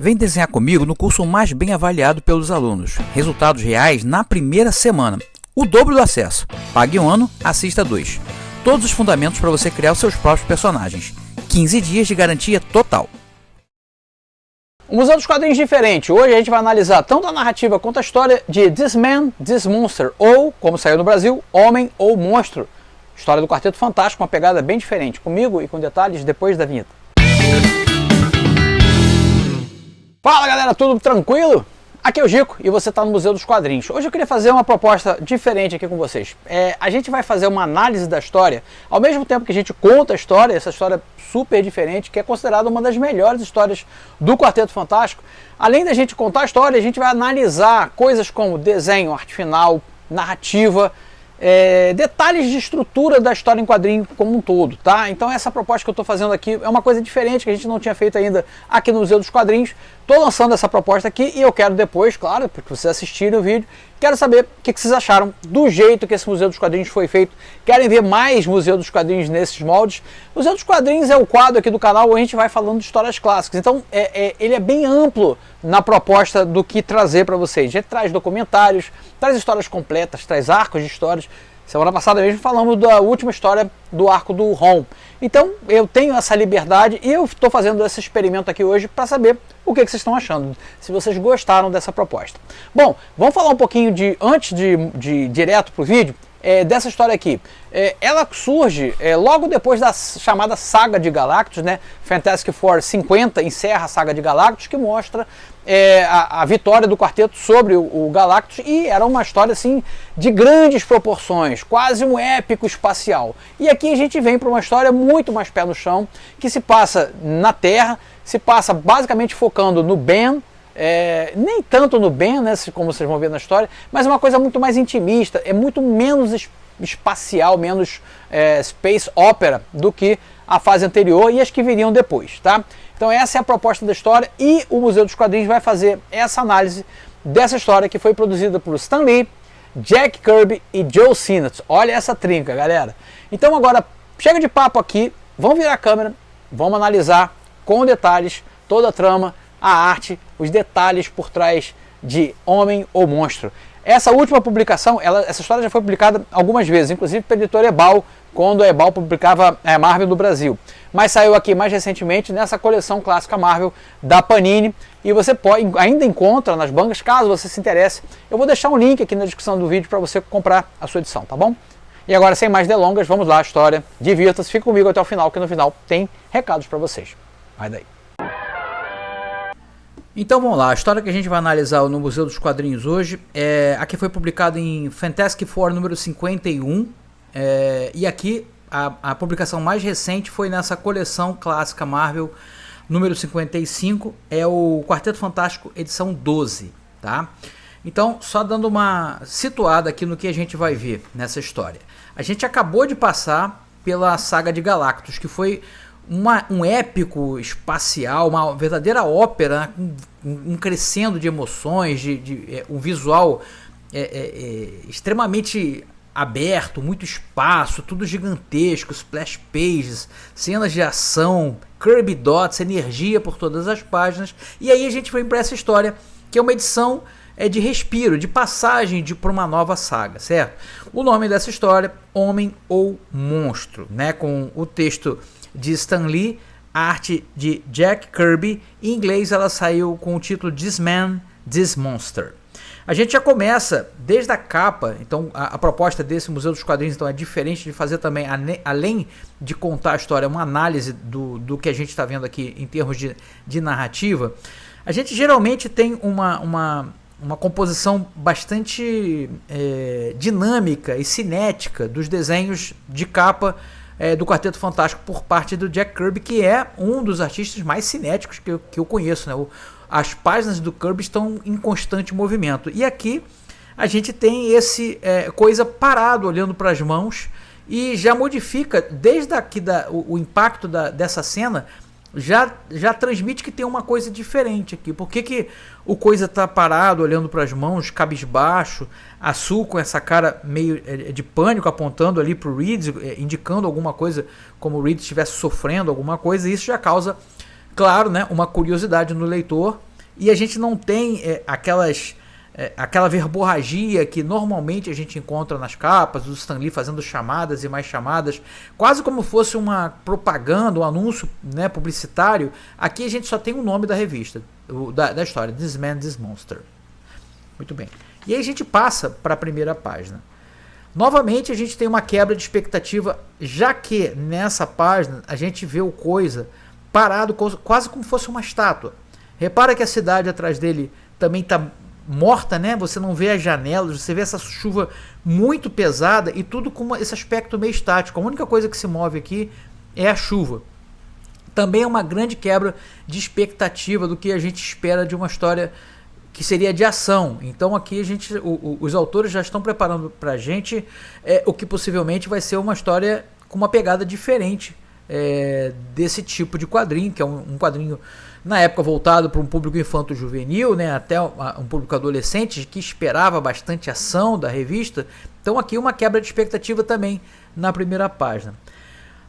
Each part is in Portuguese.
Vem desenhar comigo no curso mais bem avaliado pelos alunos. Resultados reais na primeira semana. O dobro do acesso. Pague um ano, assista 2. Todos os fundamentos para você criar os seus próprios personagens. 15 dias de garantia total. O Museu dos Quadrinhos diferente. Hoje a gente vai analisar tanto a narrativa quanto a história de This Man, This Monster, ou, como saiu no Brasil, Homem ou Monstro. História do Quarteto Fantástico, uma pegada bem diferente. Comigo e com detalhes depois da vinheta. Fala galera, tudo tranquilo? Aqui é o Gico e você está no Museu dos Quadrinhos. Hoje eu queria fazer uma proposta diferente aqui com vocês. A gente vai fazer uma análise da história, ao mesmo tempo que a gente conta a história, essa história super diferente, que é considerada uma das melhores histórias do Quarteto Fantástico. Além da gente contar a história, a gente vai analisar coisas como desenho, arte final, narrativa, detalhes de estrutura da história em quadrinho como um todo, tá? Então essa proposta que eu estou fazendo aqui é uma coisa diferente que a gente não tinha feito ainda aqui no Museu dos Quadrinhos. Estou lançando essa proposta aqui e eu quero depois, claro, porque vocês assistirem o vídeo, quero saber o que vocês acharam do jeito que esse Museu dos Quadrinhos foi feito. Querem ver mais Museu dos Quadrinhos nesses moldes? Museu dos Quadrinhos é o quadro aqui do canal onde a gente vai falando de histórias clássicas. Então ele é bem amplo na proposta do que trazer para vocês. A gente traz documentários, traz histórias completas, traz arcos de histórias. Semana passada mesmo falamos da última história do arco do Ron. Então eu tenho essa liberdade e eu estou fazendo esse experimento aqui hoje para saber o que vocês estão achando, se vocês gostaram dessa proposta. Bom, vamos falar um pouquinho antes de direto para o vídeo, dessa história aqui. Ela surge logo depois da chamada Saga de Galactus, né? Fantastic Four 50 encerra a Saga de Galactus, que mostra a vitória do quarteto sobre o Galactus, e era uma história assim de grandes proporções, quase um épico espacial. E aqui a gente vem para uma história muito mais pé no chão, que se passa na Terra, se passa basicamente focando no Ben, nem tanto no Ben, né, como vocês vão ver na história, mas é uma coisa muito mais intimista, é muito menos espacial, menos space opera do que a fase anterior e as que viriam depois, tá? Então essa é a proposta da história e o Museu dos Quadrinhos vai fazer essa análise dessa história que foi produzida por Stan Lee, Jack Kirby e Joe Sinnott. Olha essa trinca, galera. Então agora, chega de papo aqui, vamos virar a câmera, vamos analisar com detalhes toda a trama, a arte, os detalhes por trás de Homem ou Monstro. Essa última publicação, essa história já foi publicada algumas vezes, inclusive pela editora Ebal, quando a Ebal publicava a Marvel do Brasil. Mas saiu aqui mais recentemente nessa coleção clássica Marvel da Panini, e você ainda encontra nas bancas, caso você se interesse. Eu vou deixar um link aqui na descrição do vídeo para você comprar a sua edição, tá bom? E agora, sem mais delongas, vamos lá, a história. Divirta-se, fique comigo até o final, que no final tem recados para vocês. Vai daí. Então vamos lá, a história que a gente vai analisar no Museu dos Quadrinhos hoje aqui foi publicada em Fantastic Four número 51, e aqui a publicação mais recente foi nessa coleção clássica Marvel número 55, é o Quarteto Fantástico edição 12, tá? Então, só dando uma situada aqui no que a gente vai ver nessa história. A gente acabou de passar pela Saga de Galactus, que foi um épico espacial, uma verdadeira ópera, um crescendo de emoções, um visual extremamente aberto, muito espaço, tudo gigantesco, splash pages, cenas de ação, Kirby Dots, energia por todas as páginas. E aí a gente vem para essa história, que é uma edição de respiro, de passagem para uma nova saga, certo? O nome dessa história, Homem ou Monstro, né? Com o texto de Stan Lee, arte de Jack Kirby. Em inglês ela saiu com o título This Man, This Monster. A gente já começa desde a capa, então a proposta desse Museu dos Quadrinhos então, é diferente de fazer também, além de contar a história, uma análise do que a gente está vendo aqui em termos de narrativa. A gente geralmente tem uma composição bastante dinâmica e cinética dos desenhos de capa do Quarteto Fantástico por parte do Jack Kirby, que é um dos artistas mais cinéticos que eu conheço, né? As páginas do Kirby estão em constante movimento. E aqui a gente tem esse coisa parado, olhando para as mãos, e já modifica, desde aqui o impacto dessa cena, já transmite que tem uma coisa diferente aqui. Por que o coisa está parado, olhando para as mãos, cabisbaixo, a Sue com essa cara meio de pânico, apontando ali para o Reed, indicando alguma coisa, como o Reed estivesse sofrendo alguma coisa, e isso já causa, claro, né, uma curiosidade no leitor, e a gente não tem aquela verborragia que normalmente a gente encontra nas capas, do Stan Lee fazendo chamadas e mais chamadas, quase como fosse uma propaganda, um anúncio, né, publicitário. Aqui a gente só tem o nome da revista, da história, This Man, This Monster. Muito bem. E aí a gente passa para a primeira página. Novamente a gente tem uma quebra de expectativa, já que nessa página a gente vê o Coisa parado quase como fosse uma estátua. Repara que a cidade atrás dele também está morta, né? Você não vê as janelas, você vê essa chuva muito pesada e tudo com esse aspecto meio estático. A única coisa que se move aqui é a chuva. Também é uma grande quebra de expectativa do que a gente espera de uma história que seria de ação. Então aqui os autores já estão preparando para a gente o que possivelmente vai ser uma história com uma pegada diferente desse tipo de quadrinho, que é um quadrinho na época voltado para um público infanto-juvenil, né, até um público adolescente que esperava bastante ação da revista. Então aqui uma quebra de expectativa também na primeira página.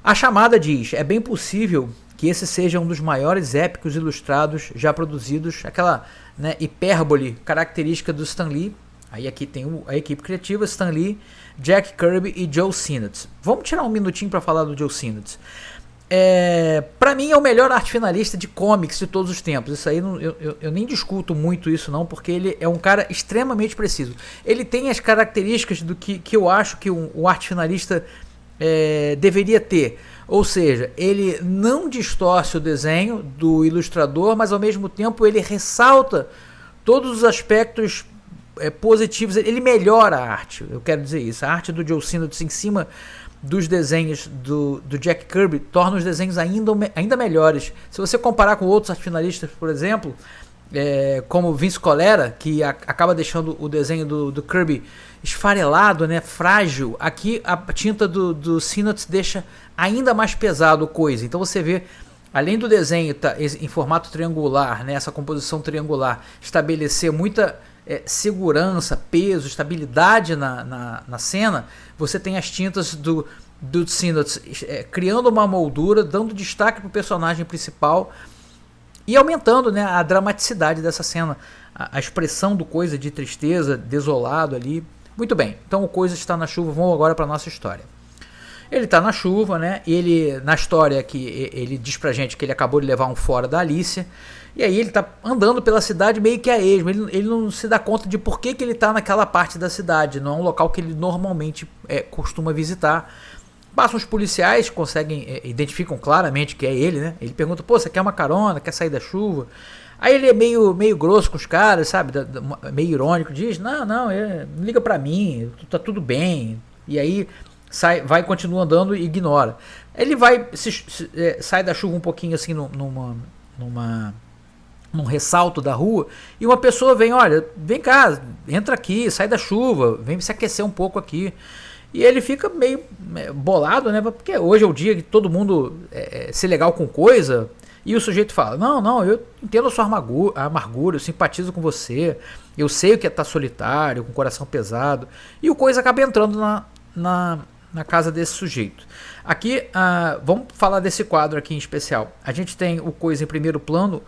A chamada diz: é bem possível que esse seja um dos maiores épicos ilustrados já produzidos, aquela, né, hipérbole característica do Stan Lee. Aí aqui tem a equipe criativa, Stan Lee, Jack Kirby e Joe Sinnott. Vamos tirar um minutinho para falar do Joe Sinnott. Para mim é o melhor arte finalista de comics de todos os tempos. Isso aí eu nem discuto muito isso não, porque ele é um cara extremamente preciso. Ele tem as características do que eu acho que o arte finalista deveria ter. Ou seja, ele não distorce o desenho do ilustrador, mas ao mesmo tempo ele ressalta todos os aspectos positivos. Ele melhora a arte, eu quero dizer isso. A arte do Joe Sinnott em cima dos desenhos do Jack Kirby torna os desenhos ainda melhores. Se você comparar com outros arte finalistas, por exemplo, como Vince Colera, que acaba deixando o desenho do Kirby esfarelado, né, frágil, aqui a tinta do Sinnott deixa ainda mais pesado o Coisa. Então você vê, além do desenho em formato triangular, né, essa composição triangular, estabelecer muita segurança, peso, estabilidade na cena, você tem as tintas do Sinnott criando uma moldura, dando destaque para o personagem principal e aumentando, né, a dramaticidade dessa cena, a expressão do Coisa de tristeza, desolado ali. Muito bem, então o Coisa está na chuva. Vamos agora para a nossa história. Ele está na chuva, né? Ele, na história que ele diz pra gente que ele acabou de levar um fora da Alicia, e aí ele está andando pela cidade meio que a esmo. Ele não se dá conta de por que ele está naquela parte da cidade, não é um local que ele normalmente costuma visitar. Passam os policiais, identificam claramente que é ele, né? Ele pergunta: pô, você quer uma carona? Quer sair da chuva? Aí ele é meio grosso com os caras, sabe? Meio irônico, diz: não liga pra mim, tá tudo bem. E aí vai, continua andando e ignora. Ele vai, sai da chuva um pouquinho assim num ressalto da rua, e uma pessoa vem: olha, vem cá, entra aqui, sai da chuva, vem se aquecer um pouco aqui. E ele fica meio bolado, né? Porque hoje é o dia que todo mundo se legal com Coisa. E o sujeito fala: não, eu entendo a sua amargura, eu simpatizo com você, eu sei o que é estar solitário, com o coração pesado. E o Coisa acaba entrando na casa desse sujeito. Aqui, vamos falar desse quadro aqui em especial. A gente tem o Coisa em primeiro plano,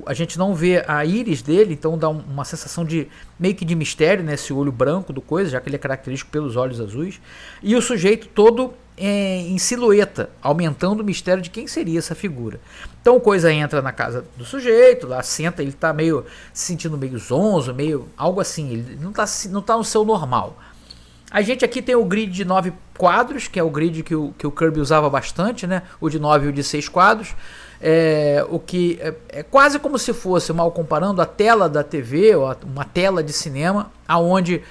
a gente não vê a íris dele, então dá uma sensação de meio que de mistério, né, esse olho branco do Coisa, já que ele é característico pelos olhos azuis. E o sujeito todo em silhueta, aumentando o mistério de quem seria essa figura. Então o Coisa entra na casa do sujeito, lá senta, ele está meio se sentindo meio zonzo, meio algo assim, ele não tá no seu normal. A gente aqui tem o grid de 9 quadros, que é o grid que o Kirby usava bastante, né? O de 9 e o de 6 quadros. O que é quase como se fosse, mal comparando, a tela da TV, ou uma tela de cinema, aonde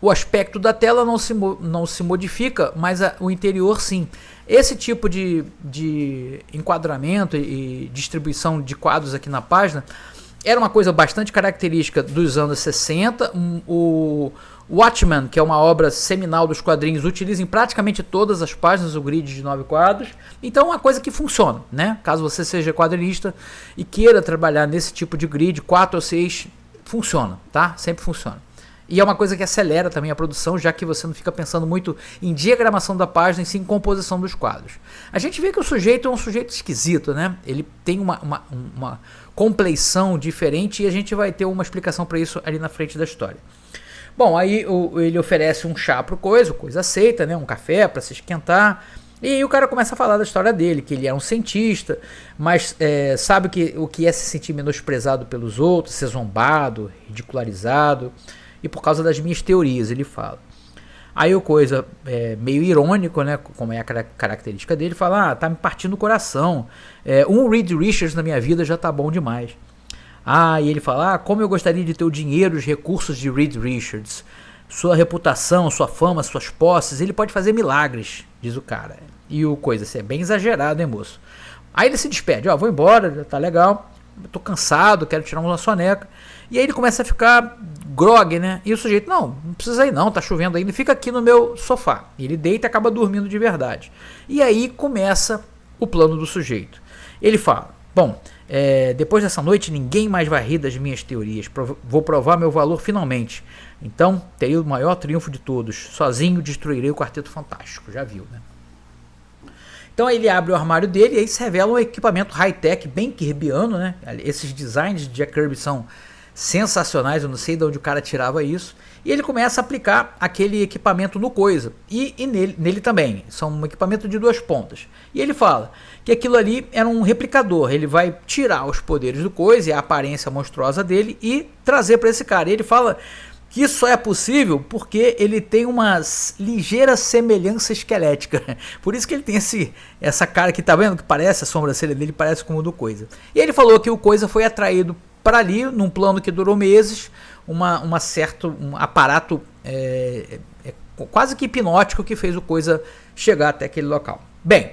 o aspecto da tela não se modifica, mas o interior sim. Esse tipo de enquadramento e distribuição de quadros aqui na página era uma coisa bastante característica dos anos 60. O Watchmen, que é uma obra seminal dos quadrinhos, utiliza em praticamente todas as páginas o grid de 9 quadros. Então é uma coisa que funciona, né? Caso você seja quadrinista e queira trabalhar nesse tipo de grid, 4 ou 6, funciona, tá? Sempre funciona. E é uma coisa que acelera também a produção, já que você não fica pensando muito em diagramação da página, e sim em composição dos quadros. A gente vê que o sujeito é um sujeito esquisito, né? Ele tem uma compleição diferente, e a gente vai ter uma explicação para isso ali na frente da história. Bom, aí ele oferece um chá pro Coisa, o Coisa aceita, né, um café para se esquentar, e aí o cara começa a falar da história dele, que ele é um cientista, mas sabe o que é se sentir menosprezado pelos outros, ser zombado, ridicularizado, e por causa das minhas teorias, ele fala. Aí o Coisa, meio irônico, né, como é a característica dele, fala, tá me partindo o coração, um Reed Richards na minha vida já tá bom demais. E ele fala, como eu gostaria de ter o dinheiro e os recursos de Reed Richards, sua reputação, sua fama, suas posses, ele pode fazer milagres, diz o cara. E o Coisa, assim, é bem exagerado, hein, moço? Aí ele se despede, vou embora, já tá legal, tô cansado, quero tirar uma soneca. E aí ele começa a ficar grog, né? E o sujeito, não precisa ir não, tá chovendo ainda, fica aqui no meu sofá. E ele deita e acaba dormindo de verdade. E aí começa o plano do sujeito. Ele fala, bom, depois dessa noite ninguém mais vai rir das minhas teorias, vou provar meu valor finalmente. Então terei o maior triunfo de todos, sozinho destruirei o Quarteto Fantástico, já viu, né? Então aí ele abre o armário dele e aí se revela um equipamento high-tech bem kirbiano, né? Esses designs de Jack Kirby são sensacionais, eu não sei de onde o cara tirava isso. E ele começa a aplicar aquele equipamento no Coisa. E nele também. São um equipamento de 2 pontas. E ele fala que aquilo ali era um replicador. Ele vai tirar os poderes do Coisa e a aparência monstruosa dele e trazer para esse cara. E ele fala que isso só é possível porque ele tem uma ligeira semelhança esquelética. Por isso que ele tem essa cara que tá vendo, que parece, a sobrancelha dele parece com o do Coisa. E ele falou que o Coisa foi atraído para ali, num plano que durou meses, um aparato quase que hipnótico que fez o Coisa chegar até aquele local. Bem,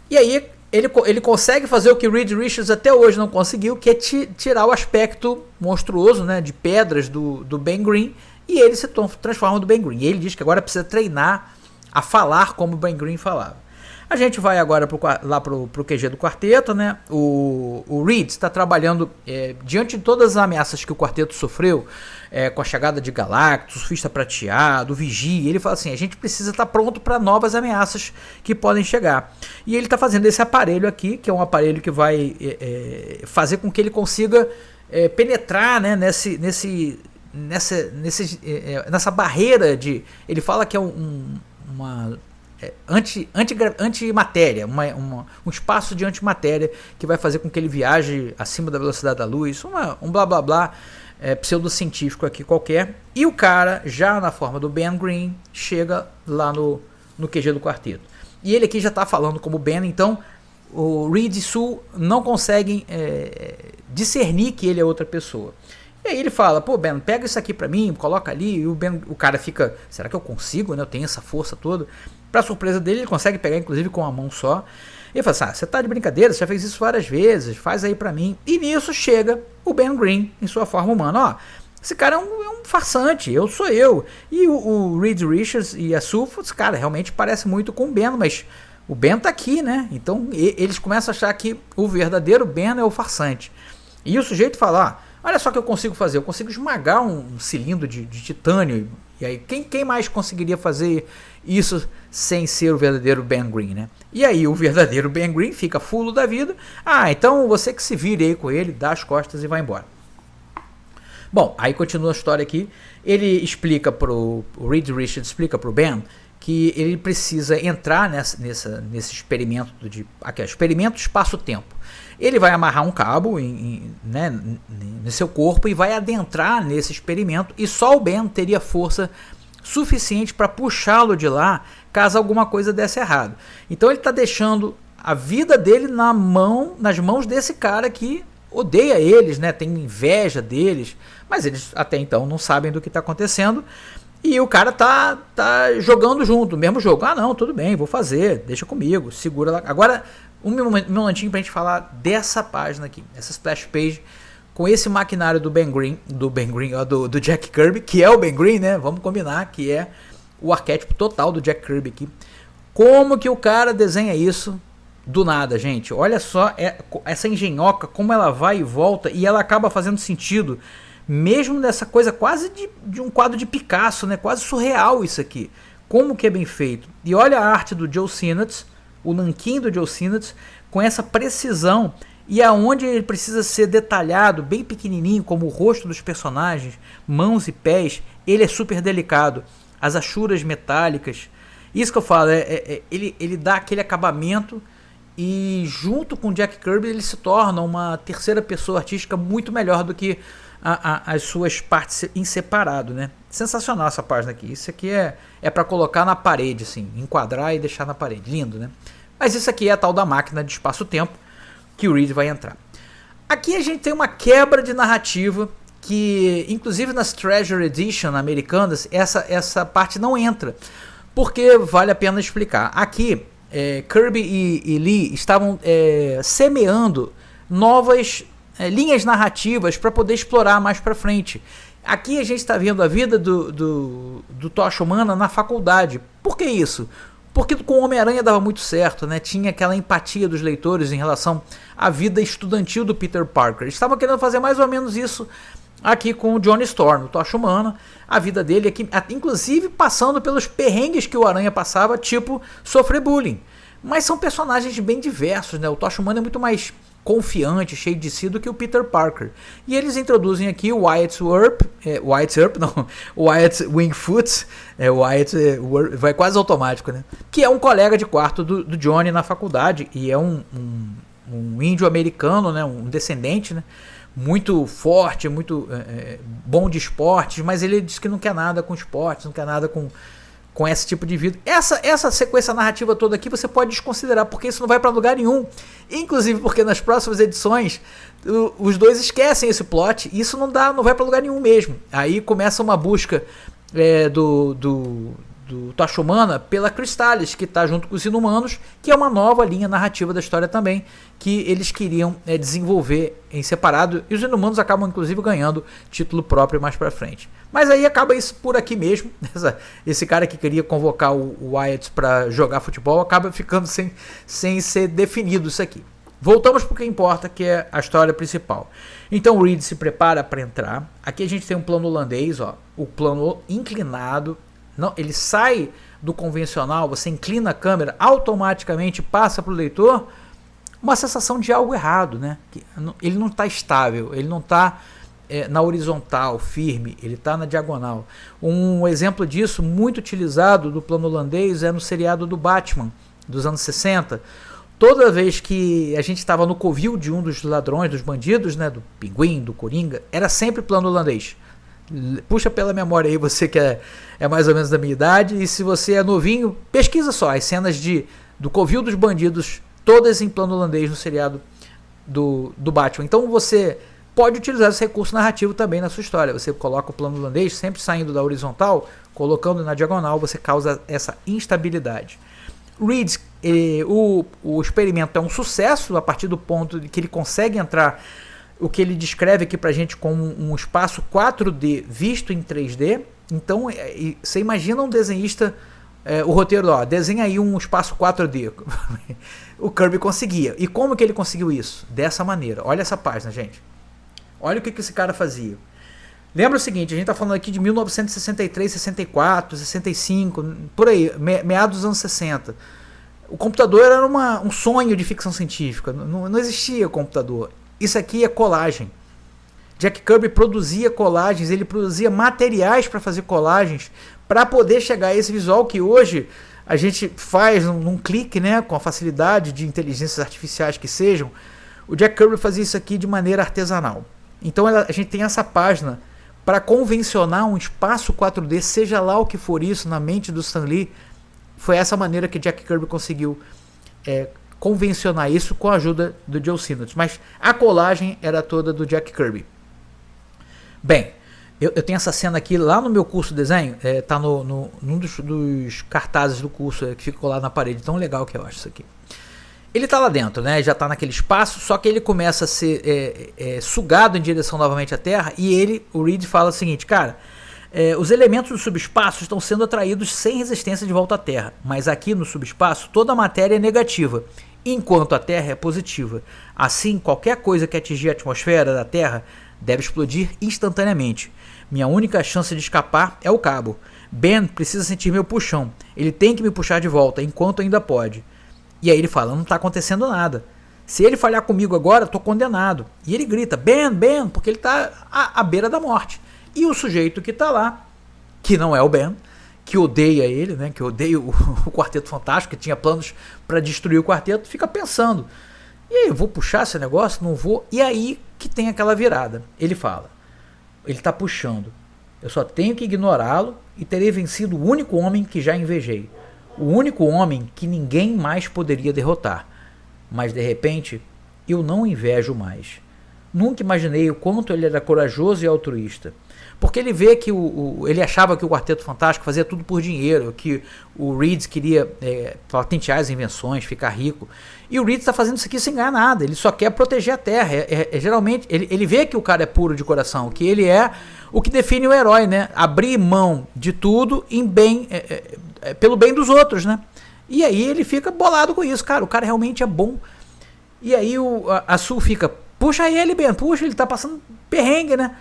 e aí ele consegue fazer o que Reed Richards até hoje não conseguiu, que é tirar o aspecto monstruoso, né, de pedras do Ben Green, e ele se transforma no Ben Green. E ele diz que agora precisa treinar a falar como o Ben Green falava. A gente vai agora lá pro QG do quarteto, né? O Reed está trabalhando diante de todas as ameaças que o quarteto sofreu, com a chegada de Galactus, o Surfista Prateado, o Vigia. Ele fala assim, a gente precisa estar pronto para novas ameaças que podem chegar. E ele está fazendo esse aparelho aqui, que é um aparelho que vai fazer com que ele consiga penetrar, né, nessa barreira de... Ele fala que é uma antimatéria, um espaço de antimatéria que vai fazer com que ele viaje acima da velocidade da luz, um blá blá blá pseudocientífico aqui qualquer. E o cara, já na forma do Ben Green, chega lá no QG do quarteto. E ele aqui já está falando como Ben, então o Reed e Sue não conseguem discernir que ele é outra pessoa. E aí ele fala, Ben, pega isso aqui pra mim, coloca ali, e o cara fica, será que eu consigo, né? Eu tenho essa força toda. Pra surpresa dele, ele consegue pegar, inclusive, com uma mão só. E ele fala assim, você tá de brincadeira, você já fez isso várias vezes, faz aí pra mim. E nisso chega o Ben Green, em sua forma humana. Esse cara é um farsante, eu sou eu. E o Reed Richards e a Sue, esse cara realmente parece muito com o Ben, mas o Ben tá aqui, né? Então eles começam a achar que o verdadeiro Ben é o farsante. E o sujeito fala, olha só o que eu consigo fazer, eu consigo esmagar um cilindro de titânio. E aí, quem mais conseguiria fazer isso sem ser o verdadeiro Ben Green, né? E aí o verdadeiro Ben Green fica fulo da vida. Então você que se vire aí com ele, dá as costas e vai embora. Bom, aí continua a história aqui. Ele explica o Reed Richards explica pro Ben que ele precisa entrar nesse experimento experimento espaço-tempo. Ele vai amarrar um cabo no seu corpo e vai adentrar nesse experimento, e só o Ben teria força suficiente para puxá-lo de lá caso alguma coisa desse errado. Então ele está deixando a vida dele nas mãos desse cara que odeia eles, né? Tem inveja deles, mas eles até então não sabem do que está acontecendo. E o cara tá jogando junto, o mesmo jogo. Não, tudo bem, vou fazer, deixa comigo, segura lá. Agora, um momentinho pra gente falar dessa página aqui, essa splash page, com esse maquinário do Jack Kirby, que é o Ben Green, né? Vamos combinar que é o arquétipo total do Jack Kirby aqui. Como que o cara desenha isso do nada, gente? Olha só essa engenhoca, como ela vai e volta, e ela acaba fazendo sentido, mesmo nessa coisa quase de um quadro de Picasso, né? Quase surreal isso aqui. Como que é bem feito. E olha a arte do Joe Sinnott, o nanquim do Joe Sinnott, com essa precisão E aonde ele precisa ser detalhado, bem pequenininho, como o rosto dos personagens, mãos e pés, ele é super delicado. As achuras metálicas, isso que eu falo, ele dá aquele acabamento e junto com Jack Kirby ele se torna uma terceira pessoa artística muito melhor do que as suas partes em separado, né? Sensacional essa página aqui. Isso aqui é para colocar na parede, assim, enquadrar e deixar na parede. Lindo, né? Mas isso aqui é a tal da máquina de espaço-tempo que o Reed vai entrar. Aqui a gente tem uma quebra de narrativa que, inclusive nas Treasure Edition americanas, essa parte não entra, porque vale a pena explicar. Aqui, Kirby e Lee estavam semeando novas linhas narrativas para poder explorar mais para frente. Aqui a gente está vendo a vida do Tocha Humana na faculdade. Por que isso? Porque com o Homem-Aranha dava muito certo, né? Tinha aquela empatia dos leitores em relação à vida estudantil do Peter Parker. Eles estavam querendo fazer mais ou menos isso aqui com o Johnny Storm, o Tocha Humana. A vida dele aqui, inclusive passando pelos perrengues que o Aranha passava, tipo sofrer bullying. Mas são personagens bem diversos, né? O Tocha Humana é muito mais confiante, cheio de si do que o Peter Parker. E eles introduzem aqui o Wyatt Wingfoot, vai quase automático, né? Que é um colega de quarto do Johnny na faculdade e é um índio americano, né? Um descendente, né? Muito forte, muito bom de esportes, mas ele diz que não quer nada com esportes, não quer nada com esse tipo de vida. Essa sequência narrativa toda aqui você pode desconsiderar, porque isso não vai para lugar nenhum. Inclusive porque nas próximas edições os dois esquecem esse plot e isso não vai para lugar nenhum mesmo. Aí começa uma busca do Tocha Humana pela Crystallis, que está junto com os Inumanos, que é uma nova linha narrativa da história também, que eles queriam desenvolver em separado, e os Inumanos acabam inclusive ganhando título próprio mais pra frente. Mas aí acaba isso por aqui mesmo. Esse cara que queria convocar o Wyatt para jogar futebol acaba ficando sem ser definido isso aqui. Voltamos para o que importa, que é a história principal. Então o Reed se prepara para entrar. Aqui a gente tem um plano holandês, ó, o plano inclinado. Não, ele sai do convencional, você inclina a câmera, automaticamente passa para o leitor uma sensação de algo errado, né? Ele não está estável, ele não está na horizontal, firme, ele está na diagonal. Um exemplo disso, muito utilizado do plano holandês, é no seriado do Batman, dos anos 60. Toda vez que a gente estava no covil de um dos ladrões, dos bandidos, né, do Pinguim, do Coringa, era sempre plano holandês. Puxa pela memória aí, você que é mais ou menos da minha idade, e se você é novinho, pesquisa só as cenas do covil dos bandidos, todas em plano holandês no seriado do Batman. Então você pode utilizar esse recurso narrativo também na sua história. Você coloca o plano holandês sempre saindo da horizontal, colocando na diagonal, você causa essa instabilidade. Reed, o experimento é um sucesso a partir do ponto de que ele consegue entrar, o que ele descreve aqui pra gente como um espaço 4D visto em 3D. Então você imagina um desenhista, o roteiro, ó, desenha aí um espaço 4D. O Kirby conseguia. E como que ele conseguiu isso? Dessa maneira. Olha essa página, gente. Olha o que esse cara fazia. Lembra o seguinte, a gente está falando aqui de 1963, 64, 65, por aí, meados dos anos 60. O computador era um sonho de ficção científica, não existia computador. Isso aqui é colagem. Jack Kirby produzia colagens, ele produzia materiais para fazer colagens, para poder chegar a esse visual que hoje a gente faz num clique, né, com a facilidade de inteligências artificiais que sejam. O Jack Kirby fazia isso aqui de maneira artesanal. Então a gente tem essa página para convencionar um espaço 4D, seja lá o que for isso, na mente do Stan Lee. Foi essa maneira que Jack Kirby conseguiu convencionar isso com a ajuda do Joe Sinnott. Mas a colagem era toda do Jack Kirby. Bem, eu tenho essa cena aqui lá no meu curso de desenho, tá num dos cartazes do curso que ficou lá na parede, tão legal que eu acho isso aqui. Ele tá lá dentro, né? Já tá naquele espaço, só que ele começa a ser sugado em direção novamente à Terra, e o Reed fala o seguinte, cara, os elementos do subespaço estão sendo atraídos sem resistência de volta à Terra, mas aqui no subespaço toda a matéria é negativa, enquanto a Terra é positiva. Assim, qualquer coisa que atingir a atmosfera da Terra deve explodir instantaneamente. Minha única chance de escapar é o cabo. Ben precisa sentir meu puxão. Ele tem que me puxar de volta, enquanto ainda pode. E aí ele fala, não está acontecendo nada. Se ele falhar comigo agora, eu tô condenado. E ele grita, Ben, Ben, porque ele tá à beira da morte. E o sujeito que tá lá, que não é o Ben, que odeia ele, né, que odeia o Quarteto Fantástico, que tinha planos para destruir o quarteto, fica pensando, e aí, eu vou puxar esse negócio? Não vou? E aí que tem aquela virada. Ele fala, ele tá puxando, eu só tenho que ignorá-lo e terei vencido o único homem que já invejei. O único homem que ninguém mais poderia derrotar. Mas de repente, eu não invejo mais. Nunca imaginei o quanto ele era corajoso e altruísta. Porque ele vê que ele achava que o Quarteto Fantástico fazia tudo por dinheiro, que o Reed queria patentear as invenções, ficar rico. E o Reed está fazendo isso aqui sem ganhar nada, ele só quer proteger a Terra. Geralmente, ele vê que o cara é puro de coração, que ele é o que define o herói, né? Abrir mão de tudo em bem, pelo bem dos outros, né? E aí ele fica bolado com isso, cara, o cara realmente é bom. E aí a Sue fica, puxa ele, Ben, puxa, ele tá passando perrengue, né?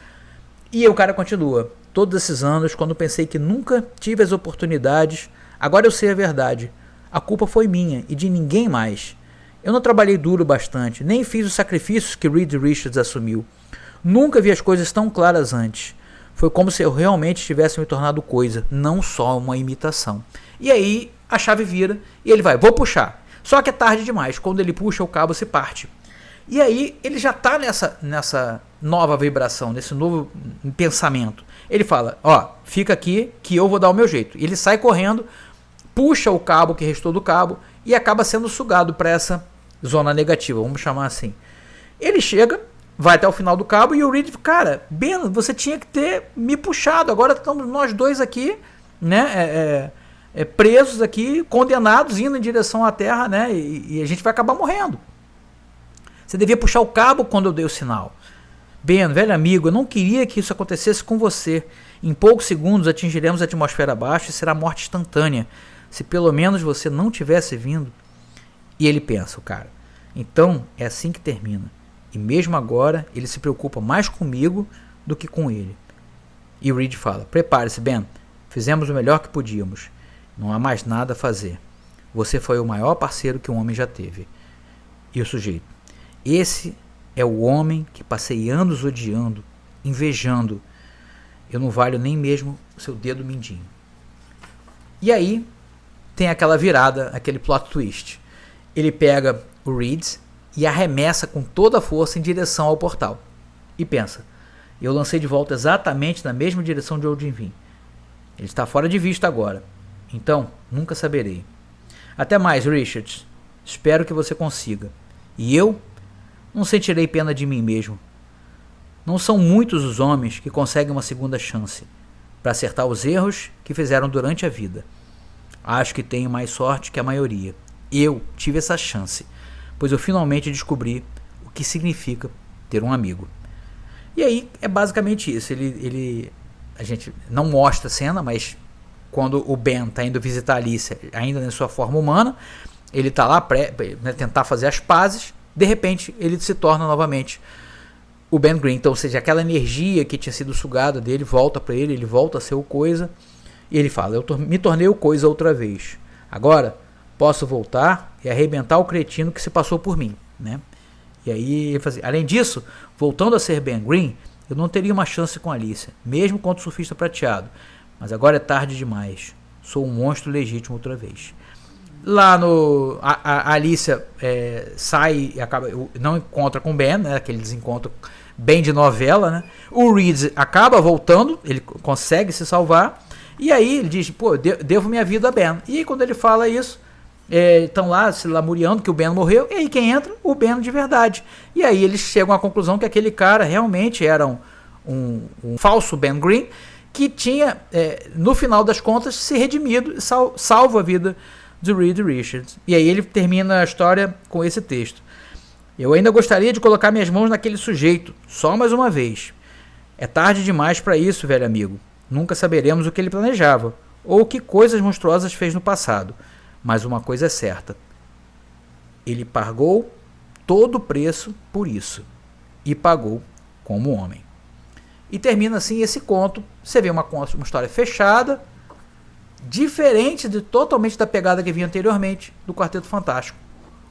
E o cara continua, todos esses anos, quando pensei que nunca tive as oportunidades, agora eu sei a verdade. A culpa foi minha e de ninguém mais. Eu não trabalhei duro bastante, nem fiz os sacrifícios que Reed Richards assumiu. Nunca vi as coisas tão claras antes. Foi como se eu realmente tivesse me tornado coisa, não só uma imitação. E aí a chave vira e ele vai, vou puxar. Só que é tarde demais, quando ele puxa o cabo se parte. E aí ele já está nessa nova vibração, nesse novo pensamento. Ele fala, ó, fica aqui que eu vou dar o meu jeito. Ele sai correndo, puxa o cabo que restou do cabo e acaba sendo sugado para essa zona negativa, vamos chamar assim. Ele chega, vai até o final do cabo e o Reed, cara, Ben, você tinha que ter me puxado, agora estamos nós dois aqui, né, presos aqui, condenados, indo em direção à Terra, né, e a gente vai acabar morrendo. Você devia puxar o cabo quando eu dei o sinal. Ben, velho amigo, eu não queria que isso acontecesse com você. Em poucos segundos atingiremos a atmosfera abaixo e será morte instantânea. Se pelo menos você não tivesse vindo. E ele pensa, o cara, então é assim que termina. E mesmo agora ele se preocupa mais comigo do que com ele. E o Reed fala, prepare-se, Ben. Fizemos o melhor que podíamos. Não há mais nada a fazer. Você foi o maior parceiro que um homem já teve. E o sujeito, esse é o homem que passei anos odiando, invejando. Eu não valho nem mesmo o seu dedo mindinho. E aí tem aquela virada, aquele plot twist. Ele pega o Reed e arremessa com toda a força em direção ao portal. E pensa, eu lancei de volta exatamente na mesma direção de onde vim. Ele está fora de vista agora. Então, nunca saberei. Até mais, Richards. Espero que você consiga. E eu não sentirei pena de mim mesmo. Não são muitos os homens que conseguem uma segunda chance para acertar os erros que fizeram durante a vida. Acho que tenho mais sorte que a maioria. Eu tive essa chance, pois eu finalmente descobri o que significa ter um amigo. E aí é basicamente isso. A gente não mostra a cena, mas quando o Ben está indo visitar a Alicia, ainda na sua forma humana, ele está lá para tentar fazer as pazes. De repente, ele se torna novamente o Ben Grimm. Então, ou seja, aquela energia que tinha sido sugada dele volta para ele, ele volta a ser o Coisa. E ele fala, eu me tornei o Coisa outra vez. Agora, posso voltar e arrebentar o cretino que se passou por mim, né? E aí, ele fala assim, além disso, voltando a ser Ben Grimm, eu não teria uma chance com a Alicia, mesmo contra o surfista prateado. Mas agora é tarde demais. Sou um monstro legítimo outra vez. Lá no... A Alicia sai e acaba... Não encontra com o Ben, né? Aquele desencontro bem de novela, né? O Reed acaba voltando, ele consegue se salvar. E aí ele diz, pô, devo minha vida a Ben. E aí, quando ele fala isso, estão lá se lamuriando que o Ben morreu. E aí quem entra? O Ben de verdade. E aí eles chegam à conclusão que aquele cara realmente era um falso Ben Grimm, que tinha, no final das contas, se redimido, salvo a vida de Reed Richards. E aí ele termina a história com esse texto. Eu ainda gostaria de colocar minhas mãos naquele sujeito, só mais uma vez. É tarde demais para isso, velho amigo. Nunca saberemos o que ele planejava, ou que coisas monstruosas fez no passado. Mas uma coisa é certa. Ele pagou todo o preço por isso. E pagou como homem. E termina assim esse conto. Você vê uma história fechada, diferente totalmente da pegada que vinha anteriormente do Quarteto Fantástico.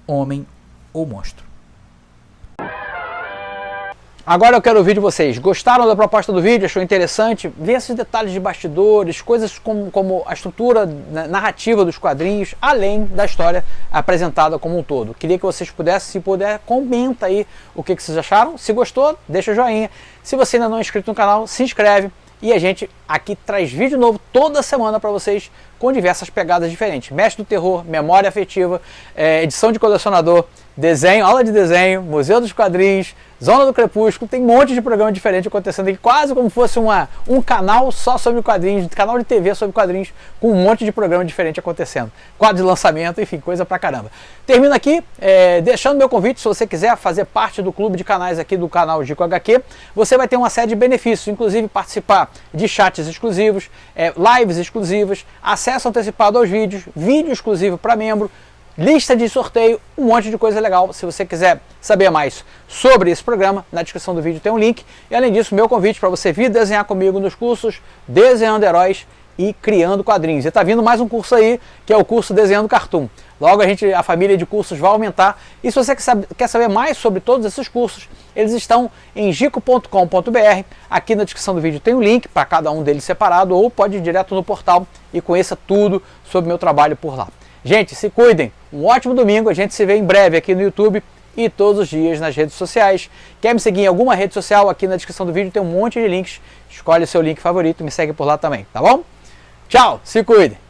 Homem ou monstro. Agora eu quero ouvir de vocês. Gostaram da proposta do vídeo? Achou interessante? Ver esses detalhes de bastidores, coisas como a estrutura narrativa dos quadrinhos, além da história apresentada como um todo. Queria que vocês pudessem, se puder, comenta aí o que vocês acharam. Se gostou, deixa joinha. Se você ainda não é inscrito no canal, se inscreve. E a gente aqui traz vídeo novo toda semana para vocês com diversas pegadas diferentes. Mestre do terror, memória afetiva, edição de colecionador, desenho, aula de desenho, museu dos quadrinhos, zona do crepúsculo. Tem um monte de programa diferente acontecendo aqui, quase como fosse um canal só sobre quadrinhos, canal de TV sobre quadrinhos, com um monte de programa diferente acontecendo. Quadro de lançamento, enfim, coisa pra caramba. Termino aqui deixando meu convite, se você quiser fazer parte do clube de canais aqui do canal Gico HQ, você vai ter uma série de benefícios, inclusive participar de chats exclusivos, lives exclusivas, acesso antecipado aos vídeos, vídeo exclusivo para membro, lista de sorteio, um monte de coisa legal. Se você quiser saber mais sobre esse programa, na descrição do vídeo tem um link. E além disso, meu convite para você vir desenhar comigo nos cursos Desenhando Heróis e Criando Quadrinhos. E está vindo mais um curso aí, que é o curso Desenhando Cartoon. Logo a família de cursos vai aumentar. E se você quer saber mais sobre todos esses cursos, eles estão em gico.com.br. Aqui na descrição do vídeo tem um link para cada um deles separado, ou pode ir direto no portal e conheça tudo sobre meu trabalho por lá. Gente, se cuidem, um ótimo domingo, a gente se vê em breve aqui no YouTube e todos os dias nas redes sociais. Quer me seguir em alguma rede social? Aqui na descrição do vídeo tem um monte de links, escolhe o seu link favorito e me segue por lá também, tá bom? Tchau, se cuidem!